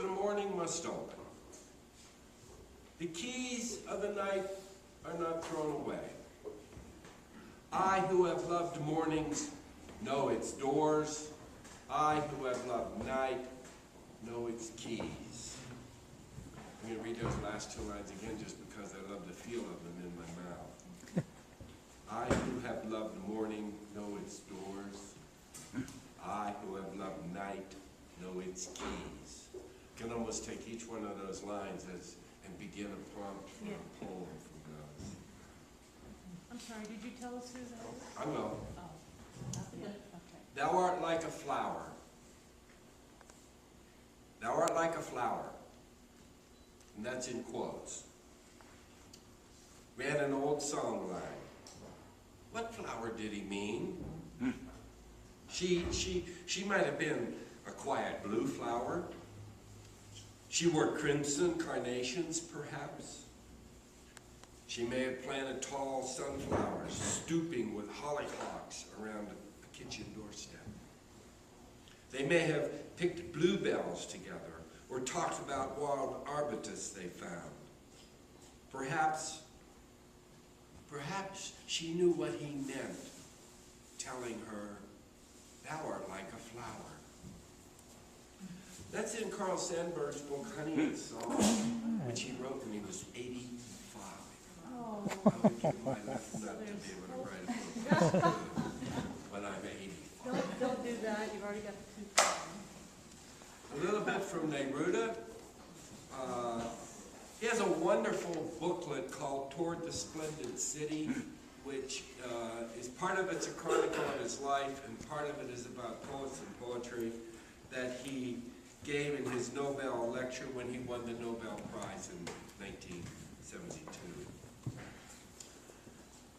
of the morning must open. The keys of the night are not thrown away. I who have loved mornings know its doors. I who have loved night know its keys. I'm going to read those last two lines again just because I love the feel of them in my mouth. I who have loved morning know its doors. I who have loved night know its keys. You can almost take each one of those lines and begin a prompt for a poem from those. I'm sorry, did you tell us who that is? I will. Oh, not yet. Okay. Thou art like a flower. Thou art like a flower. And that's in quotes. We had an old song line. What flower did he mean? She might have been a quiet blue flower. She wore crimson carnations, perhaps. She may have planted tall sunflowers, stooping with hollyhocks around a kitchen doorstep. They may have picked bluebells together or talked about wild arbutus they found. Perhaps she knew what he meant, telling her, thou art like a flower. That's in Carl Sandburg's book, Honey and Song, which he wrote when he was 85. Oh. I would give my left nut to be able to write a book when I'm 85. Don't do that. You've already got the 2. A little bit from Neruda. He has a wonderful booklet called Toward the Splendid City, which is part of it's a chronicle of his life, and part of it is about poets and poetry that he gave in his Nobel lecture when he won the Nobel Prize in 1972.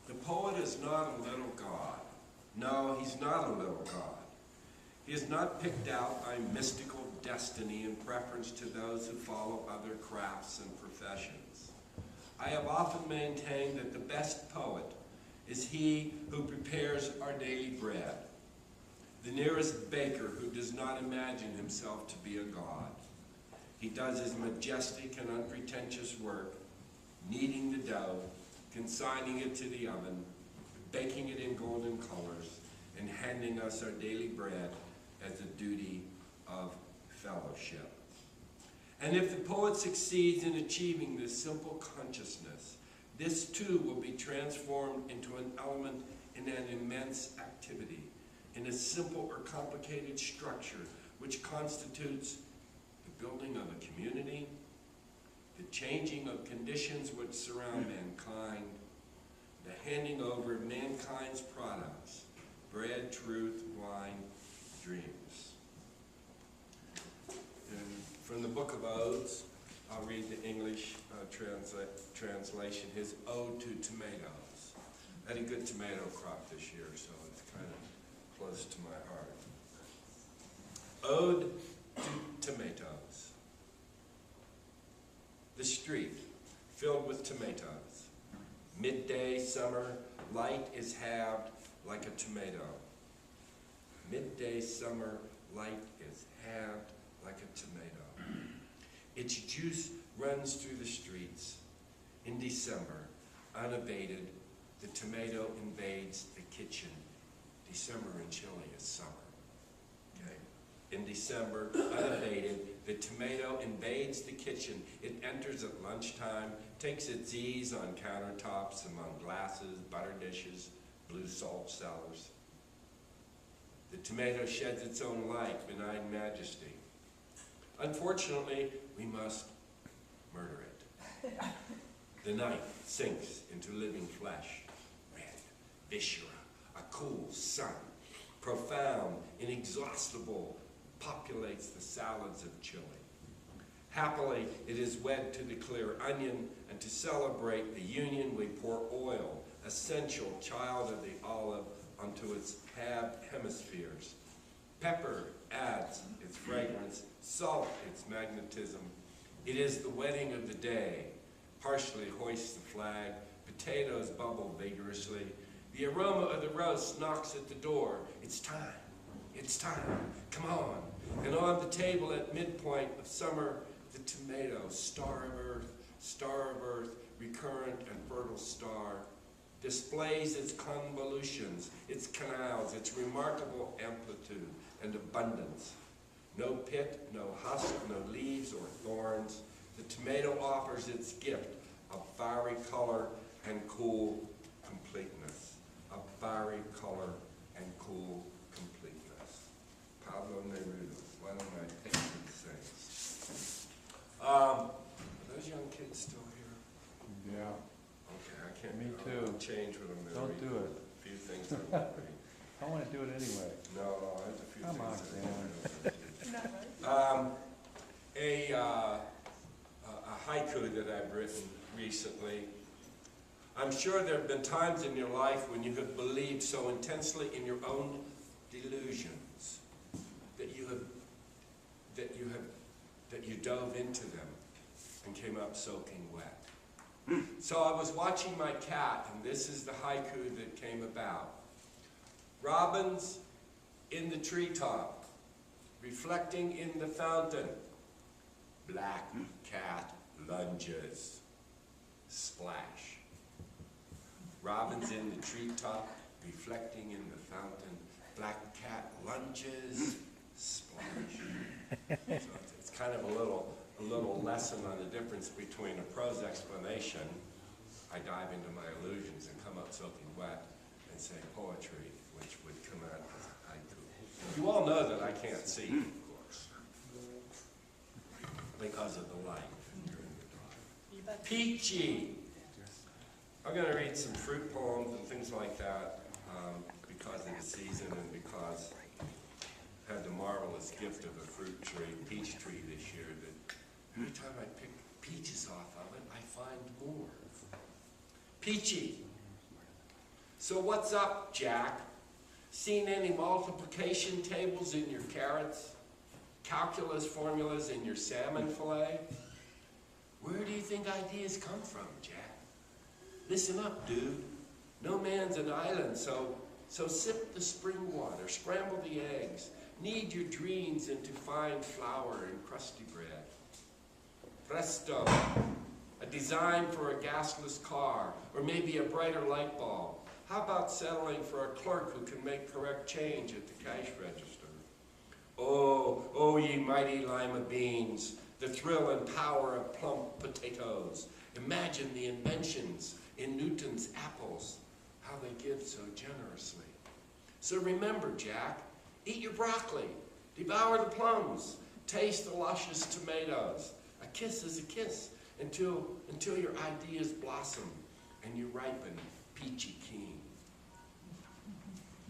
The poet is not a little god. No, he's not a little god. He has not picked out a mystical destiny in preference to those who follow other crafts and professions. I have often maintained that the best poet is he who prepares our daily bread, the nearest baker who does not imagine himself to be a god. He does his majestic and unpretentious work, kneading the dough, consigning it to the oven, baking it in golden colors, and handing us our daily bread as a duty of fellowship. And if the poet succeeds in achieving this simple consciousness, this too will be transformed into an element in an immense activity, in a simple or complicated structure which constitutes the building of a community, the changing of conditions which surround mankind, the handing over of mankind's products, bread, truth, wine, dreams. And from the Book of Odes, I'll read the English translation, his Ode to Tomatoes. I had a good tomato crop this year, so it's kind of close to my heart. Ode to Tomatoes. The street, filled with tomatoes. Midday summer, light is halved like a tomato. Midday summer, light is halved like a tomato. Its juice runs through the streets. In December, unabated, the tomato invades the kitchen. December in Chile is summer. Okay? In December, unabated, the tomato invades the kitchen. It enters at lunchtime, takes its ease on countertops, among glasses, butter dishes, blue salt cellars. The tomato sheds its own light, benign majesty. Unfortunately, we must murder it. The knife sinks into living flesh, red, viscera, a cool sun, profound, inexhaustible, populates the salads of Chile. Happily, it is wed to the clear onion, and to celebrate the union, we pour oil, essential child of the olive, onto its halved hemispheres. Pepper adds its fragrance, salt its magnetism. It is the wedding of the day. Partially hoists the flag, potatoes bubble vigorously. The aroma of the roast knocks at the door. It's time, come on. And on the table at midpoint of summer, the tomato, star of earth, recurrent and fertile star, displays its convolutions, its canals, its remarkable amplitude and abundance. No pit, no husk, no leaves or thorns. The tomato offers its gift of fiery color and cool completeness. Of fiery color and cool completeness. Pablo Neruda. Why don't I pick these things? Are those young kids still here? Yeah. Okay, I can't. Me I'll too. change what I'm going to Don't read. do it. A few things I won't read. I want to do it anyway. No, there's a few Come on, things Dan. I won't read. A haiku that I've written recently. I'm sure there have been times in your life when you have believed so intensely in your own delusions that you dove into them and came up soaking wet. So I was watching my cat, and this is the haiku that came about. Robins in the treetop, reflecting in the fountain. Black cat lunges, splash. Robins in the treetop, reflecting in the fountain. Black cat lunges, splash. So it's kind of a little lesson on the difference between a prose explanation, I dive into my illusions and come up soaking wet, and say poetry, which would come out as a haiku. You all know that I can't see, of course, because of the light during the dark. Peachy. I'm going to read some fruit poems and things like that because of the season and because I had the marvelous gift of a fruit tree, peach tree this year, that every time I pick peaches off of it, I find more. Peachy. So what's up, Jack? Seen any multiplication tables in your carrots? Calculus formulas in your salmon fillet? Where do you think ideas come from, Jack? Listen up, dude. No man's an island, so sip the spring water, scramble the eggs, knead your dreams into fine flour and crusty bread. Presto, a design for a gasless car, or maybe a brighter light bulb. How about settling for a clerk who can make correct change at the cash register? Oh, ye mighty lima beans, the thrill and power of plump potatoes. Imagine the inventions in Newton's apples, how they give so generously. So remember, Jack, eat your broccoli, devour the plums, taste the luscious tomatoes. A kiss is a kiss until your ideas blossom and you ripen peachy keen.